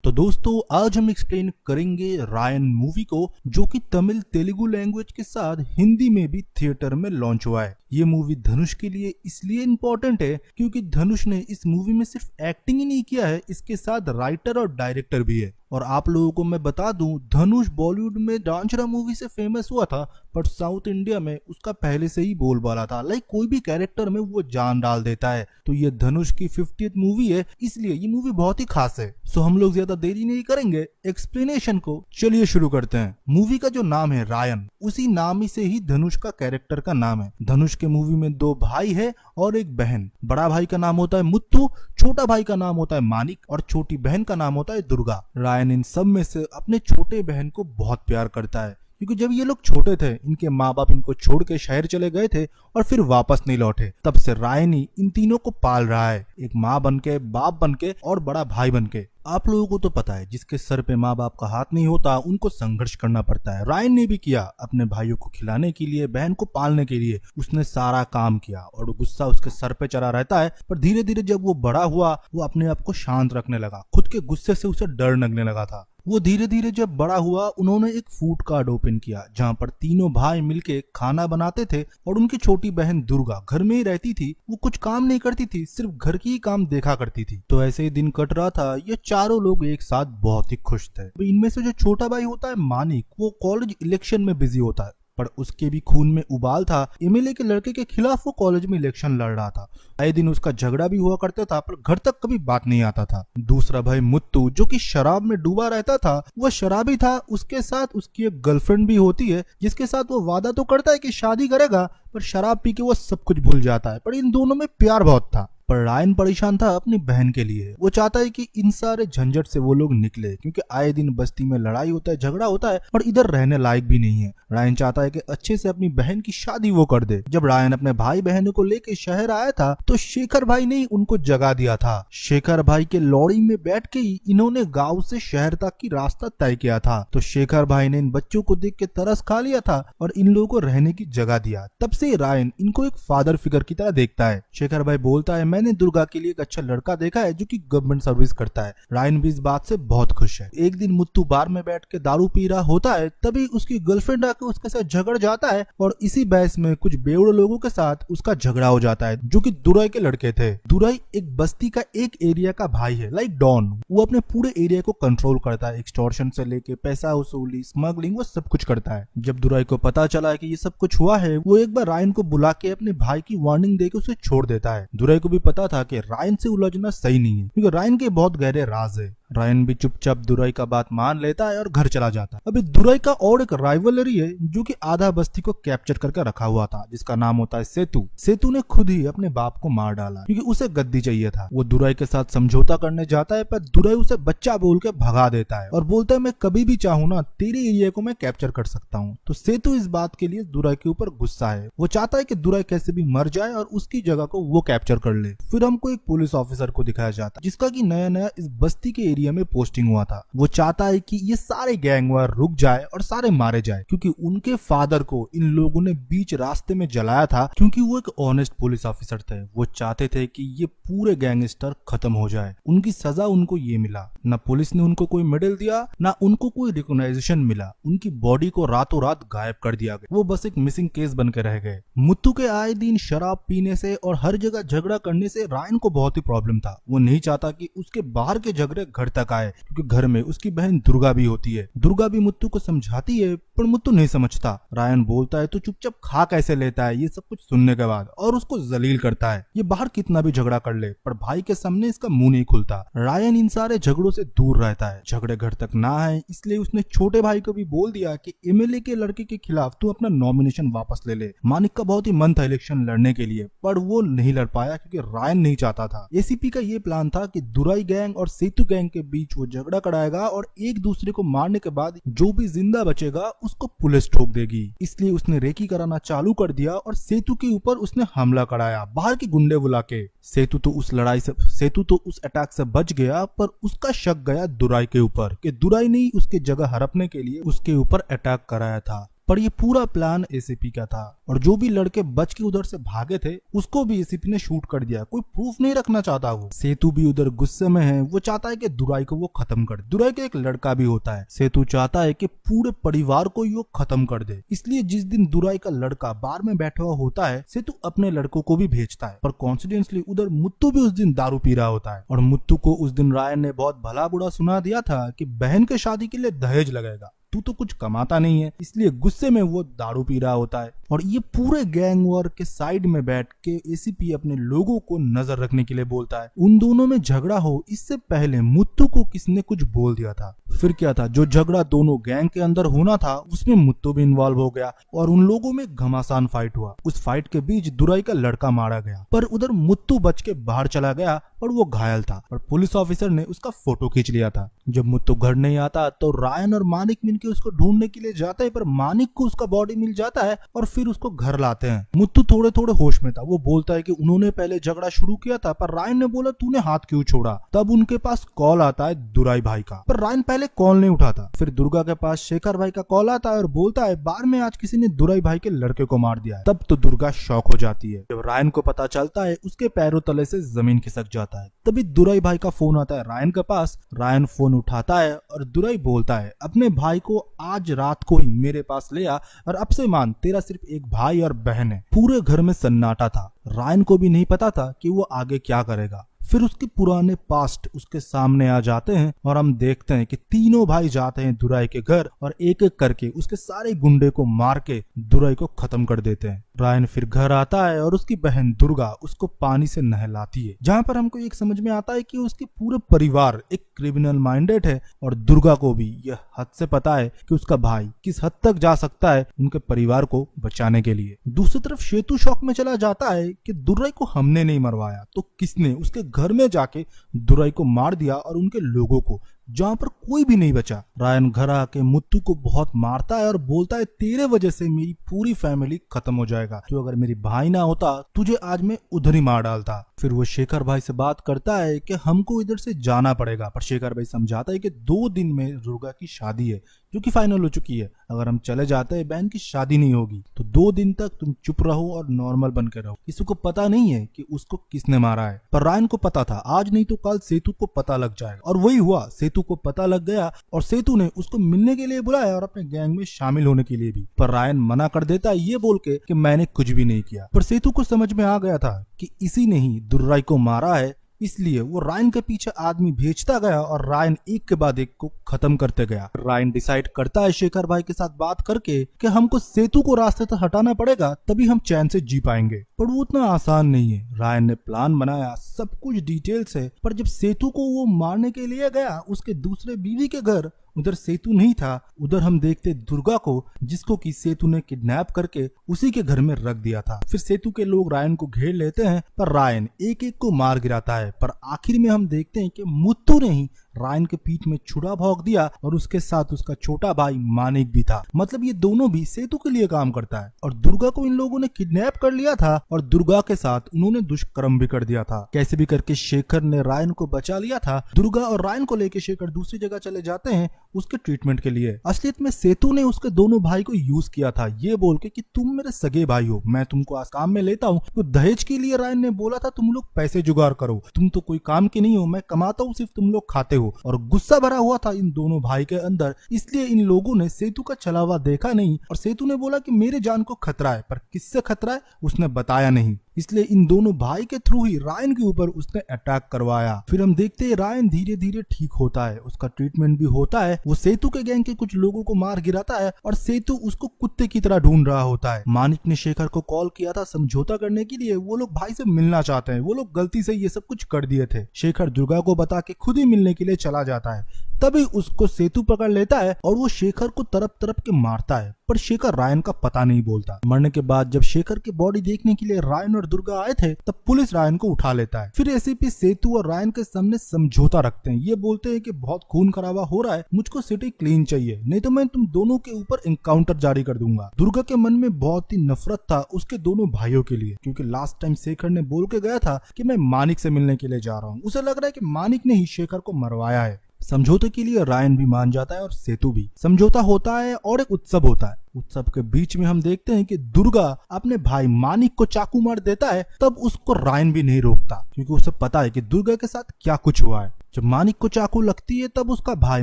तो दोस्तों आज हम एक्सप्लेन करेंगे रायन मूवी को, जो कि तमिल तेलुगु लैंग्वेज के साथ हिंदी में भी थिएटर में लॉन्च हुआ है। ये मूवी धनुष के लिए इसलिए इम्पोर्टेंट है क्योंकि धनुष ने इस मूवी में सिर्फ एक्टिंग ही नहीं किया है, इसके साथ राइटर और डायरेक्टर भी है। और आप लोगों को मैं बता दूं, धनुष बॉलीवुड में डांचरा मूवी से फेमस हुआ था, पर साउथ इंडिया में उसका पहले से ही बोलबाला था। लाइक कोई भी कैरेक्टर में वो जान डाल देता है। तो ये धनुष की 50th मूवी है, इसलिए ये मूवी बहुत ही खास है। सो हम लोग ज्यादा देरी नहीं करेंगे, एक्सप्लेनेशन को चलिए शुरू करते हैं। मूवी का जो नाम है रायन, उसी नाम से ही धनुष का कैरेक्टर का नाम है। धनुष के मूवी में दो भाई है और एक बहन। बड़ा भाई का नाम होता है मुत्तू, छोटा भाई का नाम होता है मानिक और छोटी बहन का नाम होता है दुर्गा। रायन इन सब में से अपने छोटे बहन को बहुत प्यार करता है, क्योंकि जब ये लोग छोटे थे इनके माँ बाप इनको छोड़ के शहर चले गए थे और फिर वापस नहीं लौटे। तब से रायन ही इन तीनों को पाल रहा है, एक माँ बनके, बाप बनके और बड़ा भाई बनके। आप लोगों को तो पता है, जिसके सर पे माँ बाप का हाथ नहीं होता उनको संघर्ष करना पड़ता है। रायन ने भी किया, अपने भाइयों को खिलाने के लिए, बहन को पालने के लिए उसने सारा काम किया और गुस्सा उसके सर पे चढ़ा रहता है। पर धीरे धीरे जब वो बड़ा हुआ, वो अपने आप को शांत रखने लगा। खुद के गुस्से से उसे डर लगने लगा था। वो धीरे धीरे जब बड़ा हुआ, उन्होंने एक फूड कार्ट ओपन किया जहाँ पर तीनों भाई मिलके खाना बनाते थे और उनकी छोटी बहन दुर्गा घर में ही रहती थी। वो कुछ काम नहीं करती थी, सिर्फ घर की ही काम देखा करती थी। तो ऐसे ही दिन कट रहा था। ये चारों लोग एक साथ बहुत ही खुश थे। इनमें से जो छोटा भाई होता है मानिक, वो कॉलेज इलेक्शन में बिजी होता है, पर उसके भी खून में उबाल था। एमएलए के लड़के के खिलाफ वो कॉलेज में इलेक्शन लड़ रहा था। आए दिन उसका झगड़ा भी हुआ करता था, पर घर तक कभी बात नहीं आता था। दूसरा भाई मुत्तू, जो कि शराब में डूबा रहता था, वह शराबी था। उसके साथ उसकी एक गर्लफ्रेंड भी होती है, जिसके साथ वो वादा तो करता है कि शादी करेगा, पर शराब पी के वो सब कुछ भूल जाता है। पर इन दोनों में प्यार बहुत था। पर रायन परेशान था अपनी बहन के लिए। वो चाहता है कि इन सारे झंझट से वो लोग निकले, क्योंकि आए दिन बस्ती में लड़ाई होता है, झगड़ा होता है, पर इधर रहने लायक भी नहीं है। रायन चाहता है कि अच्छे से अपनी बहन की शादी वो कर दे। जब रायन अपने भाई बहनों को लेके शहर आया था, तो शेखर भाई ने उनको जगा दिया था। शेखर भाई के लॉरी में बैठ के ही इन्होंने गाँव से शहर तक की रास्ता तय किया था। तो शेखर भाई ने इन बच्चों को देख के तरस खा लिया था और इन लोगों को रहने की जगह दिया। तब से रायन इनको एक फादर फिगर की तरह देखता है। शेखर भाई बोलता है, मैंने दुर्गा के लिए एक अच्छा लड़का देखा है जो कि गवर्नमेंट सर्विस करता है। रायन भी इस बात से बहुत खुश है। एक दिन मुत्तू बार में बैठ के दारू पी रहा होता है, तभी उसकी गर्लफ्रेंड आकर उसके साथ झगड़ जाता है और इसी बहस में कुछ बेवड़े लोगों के साथ उसका झगड़ा हो जाता है, जो कि दुराई के लड़के थे। दुराई एक बस्ती का एक एरिया का भाई है, लाइक डॉन। वो अपने पूरे एरिया को कंट्रोल करता है, एक्सटॉर्शन से लेके पैसा वसूली, स्मगलिंग, वो सब कुछ करता है। जब दुराई को पता चला है कि ये सब कुछ हुआ है, वो एक बार रायन को बुला के अपने भाई की वार्निंग देके उसे छोड़ देता है। दुराई को भी पता था कि रायन से उलझना सही नहीं है, क्योंकि रायन के बहुत गहरे राज है। रायन भी चुपचाप दुराई का बात मान लेता है और घर चला जाता है। अभी दुराई का और एक राइवलरी है, जो कि आधा बस्ती को कैप्चर करके रखा हुआ था, जिसका नाम होता है सेतु। सेतु ने खुद ही अपने बाप को मार डाला, क्योंकि उसे गद्दी चाहिए था। वो दुराई के साथ समझौता करने जाता है, पर दुराई उसे बच्चा बोल के भगा देता है और बोलता है, मैं कभी भी चाहूँ ना, तेरे एरिया को मैं कैप्चर कर सकता हूँ। तो सेतु इस बात के लिए दुराई के ऊपर गुस्सा है। वो चाहता है कि दुराई कैसे भी मर जाए और उसकी जगह को वो कैप्चर कर ले। फिर हमको एक पुलिस ऑफिसर को दिखाया जाता है, जिसका की नया नया इस बस्ती के एरिया में पोस्टिंग हुआ था। वो चाहता है कि ये सारे गैंग वार रुक जाए और सारे मारे जाए, क्योंकि उनके फादर को इन लोगों ने बीच रास्ते में जलाया था, क्योंकि वो एक ऑनेस्ट पुलिस ऑफिसर थे। वो चाहते थे कि ये पूरे गैंगस्टर खत्म हो जाए। उनकी सजा उनको ये मिला। ना पुलिस ने उनको कोई मेडल दिया, ना उनको कोई रिकॉग्नाइजेशन मिला। उनकी बॉडी को रातों रात गायब कर दिया गया। वो बस एक मिसिंग केस बन के रह गए। मुत्तू के आए दिन शराब पीने से और हर जगह झगड़ा करने से रायन को बहुत ही प्रॉब्लम था। वो नहीं चाहता कि उसके बाहर के झगड़े घर तक आए, क्योंकि घर में उसकी बहन दुर्गा भी होती है। दुर्गा भी मुत्तू को समझाती है, पर मुत्तू नहीं समझता। रायन बोलता है, तो चुपचाप खा कैसे लेता है, ये सब कुछ सुनने के बाद, और उसको जलील करता है। ये बाहर कितना भी झगड़ा कर ले, पर भाई के सामने इसका मुंह नहीं खुलता। रायन इन सारे झगड़ों से दूर रहता है, झगड़े घर तक ना आए, इसलिए उसने छोटे भाई को भी बोल दिया कि एमएलए के लड़के के खिलाफ तू अपना नॉमिनेशन वापस ले ले। मानिक का बहुत ही मन था इलेक्शन लड़ने के लिए, पर वो नहीं लड़ पाया क्योंकि रायन नहीं चाहता था। एसीपी का ये प्लान था कि दुराई गैंग और सेतु गैंग के बीच वो झगड़ा कराएगा और एक दूसरे को मारने के बाद जो भी जिंदा बचेगा उसको पुलिस ठोक देगी। इसलिए उसने रेकी कराना चालू कर दिया और सेतु के ऊपर उसने हमला कराया, बाहर के गुंडे बुला के। सेतु तो उस अटैक से बच गया, पर उसका शक गया दुराई के ऊपर कि दुराई ने उसके जगह हड़पने के लिए उसके ऊपर अटैक कराया था। पर ये पूरा प्लान एसीपी का था और जो भी लड़के बच के उधर से भागे थे उसको भी एसीपी ने शूट कर दिया। कोई प्रूफ नहीं रखना चाहता। वो सेतु भी उधर गुस्से में है। वो चाहता है कि दुराई को वो खत्म कर दे। दुराई का एक लड़का भी होता है। सेतु चाहता है कि पूरे परिवार को ही वो खत्म कर दे। इसलिए जिस दिन दुराई का लड़का बार में बैठा हुआ होता है सेतु अपने लड़कों को भी भेजता है। पर कॉन्सिडेंटली उधर मुत्तू भी उस दिन दारू पी रहा होता है और मुत्तू को उस दिन रायन ने बहुत भला बुरा सुना दिया था कि बहन के शादी के लिए दहेज लगेगा, तू तो कुछ कमाता नहीं है। इसलिए गुस्से में वो दारू पी रहा होता है और ये पूरे गैंग वॉर के साइड में बैठ के एसीपी अपने लोगों को नजर रखने के लिए बोलता है। उन दोनों में झगड़ा हो इससे पहले मुत्तू को किसने कुछ बोल दिया था। फिर क्या था, जो झगड़ा दोनों गैंग के अंदर होना था उसमें मुत्तू भी इन्वॉल्व हो गया और उन लोगों में घमासान फाइट हुआ। उस फाइट के बीच दुराई का लड़का मारा गया पर उधर मुत्तू बच के बाहर चला गया पर वो घायल था और पुलिस ऑफिसर ने उसका फोटो खींच लिया था। जब मुत्तू घर नहीं आता तो रायन और मानिक मिलकर उसको ढूंढने के लिए जाते हैं पर मानिक को उसका बॉडी मिल जाता है और फिर उसको घर लाते हैं। मुत्तू थोड़े थोड़े होश में था। वो बोलता है कि उन्होंने पहले झगड़ा शुरू किया था पर रायन ने बोला तूने हाथ क्यों छोड़ा। तब उनके पास कॉल आता है दुराई भाई का पर रायन पहले कॉल नहीं उठाता। फिर दुर्गा के पास शेखर भाई का कॉल आता है और बोलता है बार में आज किसी ने दुराई भाई के लड़के को मार दिया है। तब तो दुर्गा शॉक हो जाती है। जब रायन को पता चलता है उसके पैरों तले से जमीन खिसक जाता है। तभी दुराई भाई का फोन आता है रायन के पास। रायन फोन उठाता है और दुराई बोलता है अपने भाई को आज रात को ही मेरे पास ले आ और अब से मान तेरा सिर्फ एक भाई और बहन है। पूरे घर में सन्नाटा था। रायन को भी नहीं पता था कि वो आगे क्या करेगा। फिर उसके पुराने पास्ट उसके सामने आ जाते हैं और हम देखते हैं कि तीनों भाई जाते हैं दुराई के घर और एक एक करके उसके सारे गुंडे को मार के दुराई को खत्म कर देते हैं। रायन फिर घर आता है और उसकी बहन दुर्गा उसको पानी से नहलाती है, जहाँ पर हमको एक समझ में आता है कि उसके पूरे परिवार एक क्रिमिनल माइंडेड है और दुर्गा को भी यह हद से पता है कि उसका भाई किस हद तक जा सकता है उनके परिवार को बचाने के लिए। दूसरी तरफ सेतु शौक में चला जाता है कि दुराई को हमने नहीं मरवाया तो किसने। उसके घर में जाके दुराई को मार दिया और उनके लोगों को, जहाँ पर कोई भी नहीं बचा। रायन घर आके मुत्तू को बहुत मारता है और बोलता है तेरे वजह से मेरी पूरी फैमिली खत्म हो जाएगा। तो अगर मेरी भाई ना होता तुझे आज मैं उधर ही मार डालता। फिर वो शेखर भाई से बात करता है कि हमको इधर से जाना पड़ेगा पर शेखर भाई समझाता है कि 2 दिन में दुर्गा की शादी है जो कि फाइनल हो चुकी है। अगर हम चले जाते हैं बहन की शादी नहीं होगी तो 2 दिन तक तुम चुप रहो और नॉर्मल बन के रहो। किसी को पता नहीं है कि उसको किसने मारा है पर रायन को पता था आज नहीं तो कल सेतु को पता लग जाएगा और वही हुआ। सेतु को पता लग गया और सेतु ने उसको मिलने के लिए बुलाया और अपने गैंग में शामिल होने के लिए भी। पर रायन मना कर देता है ये बोल के कि मैंने कुछ भी नहीं किया। पर सेतु को समझ में आ गया था कि इसी ने ही दुर्राई को मारा है, इसलिए वो रायन के पीछे आदमी भेजता गया और रायन एक के बाद एक को खत्म करते गया। रायन डिसाइड करता है शेखर भाई के साथ बात करके कि हमको सेतु को रास्ते से हटाना पड़ेगा तभी हम चैन से जी पाएंगे। पर वो उतना आसान नहीं है। रायन ने प्लान बनाया सब कुछ डिटेल से, पर जब सेतु को वो मारने के लिए गया उसके दूसरे बीवी के घर, उधर सेतु नहीं था। उधर हम देखते दुर्गा को जिसको कि सेतु ने किडनैप करके उसी के घर में रख दिया था। फिर सेतु के लोग रायन को घेर लेते हैं पर रायन एक एक को मार गिराता है। पर आखिर में हम देखते हैं कि मुत्तू ने ही रायन के पीठ में छुरा भोंक दिया और उसके साथ उसका छोटा भाई मानिक भी था। मतलब ये दोनों भी सेतु के लिए काम करता है और दुर्गा को इन लोगों ने किडनैप कर लिया था और दुर्गा के साथ उन्होंने दुष्कर्म भी कर दिया था। कैसे भी करके शेखर ने रायन को बचा लिया था। दुर्गा और रायन को लेकर शेखर दूसरी जगह चले जाते हैं उसके ट्रीटमेंट के लिए। असलियत में सेतु ने उसके दोनों भाई को यूज किया था ये बोल के कि तुम मेरे सगे भाई हो, मैं तुमको आज काम में लेता हूँ। तो दहेज के लिए रायन ने बोला था तुम लोग पैसे जुगाड़ करो, तुम तो कोई काम के नहीं हो, मैं कमाता हूँ सिर्फ तुम लोग खाते हो। और गुस्सा भरा हुआ था इन दोनों भाई के अंदर, इसलिए इन लोगों ने सेतु का चला हुआ देखा नहीं और सेतु ने बोला कि मेरे जान को खतरा है, पर किससे खतरा है उसने बताया नहीं। इसलिए इन दोनों भाई के थ्रू ही रायन के ऊपर उसने अटैक करवाया। फिर हम देखते हैं रायन धीरे धीरे ठीक होता है, उसका ट्रीटमेंट भी होता है। वो सेतु के गैंग के कुछ लोगों को मार गिराता है और सेतु उसको कुत्ते की तरह ढूंढ रहा होता है। मानिक ने शेखर को कॉल किया था समझौता करने के लिए, वो लोग भाई से मिलना चाहते हैं, वो लोग गलती से ये सब कुछ कर दिए थे। शेखर दुर्गा को बता के खुद ही मिलने के लिए चला जाता है। तभी उसको सेतु पकड़ लेता है और वो शेखर को तरफ तरफ के मारता है, पर शेखर रायन का पता नहीं बोलता। मरने के बाद जब शेखर की बॉडी देखने के लिए रायन और दुर्गा आए थे तब पुलिस रायन को उठा लेता है। फिर एसीपी सेतु और रायन के सामने समझौता रखते हैं। ये बोलते हैं कि बहुत खून खराबा हो रहा है, मुझको सिटी क्लीन चाहिए, नहीं तो मैं तुम दोनों के ऊपर एनकाउंटर जारी कर दूंगा। दुर्गा के मन में बहुत ही नफरत था उसके दोनों भाइयों के लिए, क्योंकि लास्ट टाइम शेखर ने बोल के गया था कि मैं मानिक से मिलने के लिए जा रहा हूँ। उसे लग रहा है कि मानिक ने ही शेखर को मरवाया है। समझौते के लिए रायन भी मान जाता है और सेतु भी। समझौता होता है और एक उत्सव होता है। उत्सव के बीच में हम देखते हैं कि दुर्गा अपने भाई मानिक को चाकू मार देता है, तब उसको रायन भी नहीं रोकता क्योंकि उसे पता है कि दुर्गा के साथ क्या कुछ हुआ है। जब मानिक को चाकू लगती है तब उसका भाई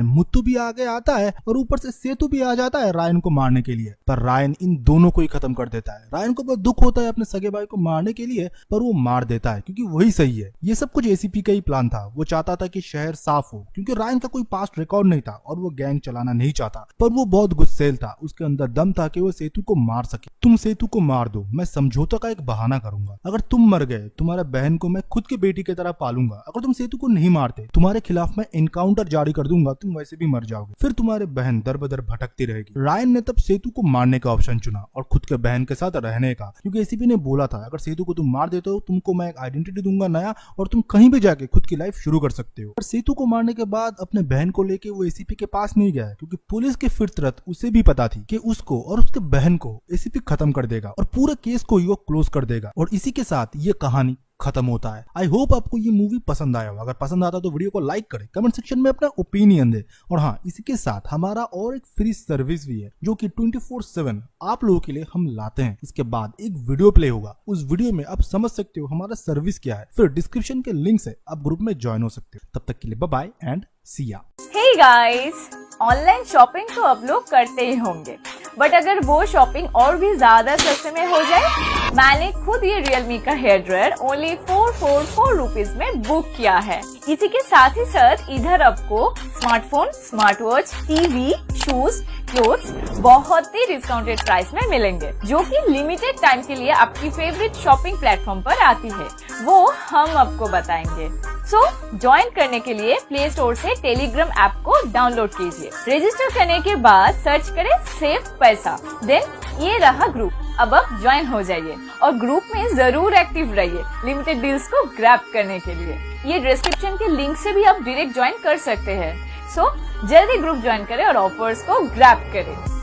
मुत्तू भी आगे आता है और ऊपर से सेतु भी आ जाता है रायन को मारने के लिए, पर रायन इन दोनों को ही खत्म कर देता है। रायन को बहुत दुख होता है अपने सगे भाई को मारने के लिए, पर वो मार देता है क्योंकि वही सही है। ये सब कुछ एसीपी का ही प्लान था। वो चाहता था कि शहर साफ हो क्योंकि रायन का कोई पास्ट रिकॉर्ड नहीं था और वो गैंग चलाना नहीं चाहता, पर वो बहुत गुस्सेल था। उसके अंदर दम था कि वो सेतु को मार सके। तुम सेतु को मार दो, मैं समझौता का एक बहाना करूंगा। अगर तुम मर गए, तुम्हारे बहन को मैं खुद की बेटी की तरह पालूंगा। अगर तुम सेतु को नहीं मारते, तुम्हारे खिलाफ मैं एनकाउंटर जारी कर दूंगा, तुम वैसे भी मर जाओगे। फिर तुम्हारे बहन दर बदर भटकती रहेगी। रायन ने तब सेतु को मारने का ऑप्शन चुना और खुद के बहन के साथ रहने का, क्योंकि एसीपी ने बोला था अगर सेतु को तुम मार देते हो तुमको मैं एक आइडेंटिटी दूंगा नया और तुम कहीं भी जाके खुद की लाइफ शुरू कर सकते हो। पर सेतु को मारने के बाद अपने बहन को लेके वो एसीपी के पास नहीं गया क्योंकि पुलिस की फितरत उसे भी पता थी कि उसको और उसके बहन को एसीपी खत्म कर देगा और पूरे केस को वो क्लोज कर देगा। और इसी के साथ ये कहानी खत्म होता है। आई होप आपको ये मूवी पसंद आया होगा। अगर पसंद आता तो वीडियो को लाइक करें, कमेंट सेक्शन में अपना ओपिनियन दे। और हाँ, इसी के साथ हमारा और एक फ्री सर्विस भी है जो कि 24/7 आप लोगों के लिए हम लाते हैं। इसके बाद एक वीडियो प्ले होगा, उस वीडियो में आप समझ सकते हो हमारा सर्विस क्या है। फिर डिस्क्रिप्शन के लिंक से आप ग्रुप में ज्वाइन हो सकते हो। तब तक के लिए बाय बाय एंड सी या। हे गाइस, ऑनलाइन शॉपिंग तो अब लोग करते ही होंगे, बट अगर वो शॉपिंग और भी ज्यादा सस्ते में हो जाए, मैंने खुद ये Realme का हेयर ड्रायर ओनली 444 रुपीज में बुक किया है। इसी के साथ ही साथ इधर आपको smartphone, smart watch, TV, shoes, clothes बहुत ही डिस्काउंटेड प्राइस में मिलेंगे, जो कि लिमिटेड टाइम के लिए आपकी फेवरेट शॉपिंग प्लेटफॉर्म पर आती है। वो हम आपको बताएंगे। सो ज्वाइन करने के लिए प्ले स्टोर से टेलीग्राम ऐप को डाउनलोड कीजिए। रजिस्टर करने के बाद सर्च करें सेव पैसा, देन ये रहा ग्रुप। अब आप ज्वाइन हो जाइए और ग्रुप में जरूर एक्टिव रहिए लिमिटेड डील्स को ग्रैब करने के लिए। ये डिस्क्रिप्शन के लिंक से भी आप डायरेक्ट ज्वाइन कर सकते हैं। सो जल्दी ग्रुप ज्वाइन करें और ऑफर्स को ग्रैब करें।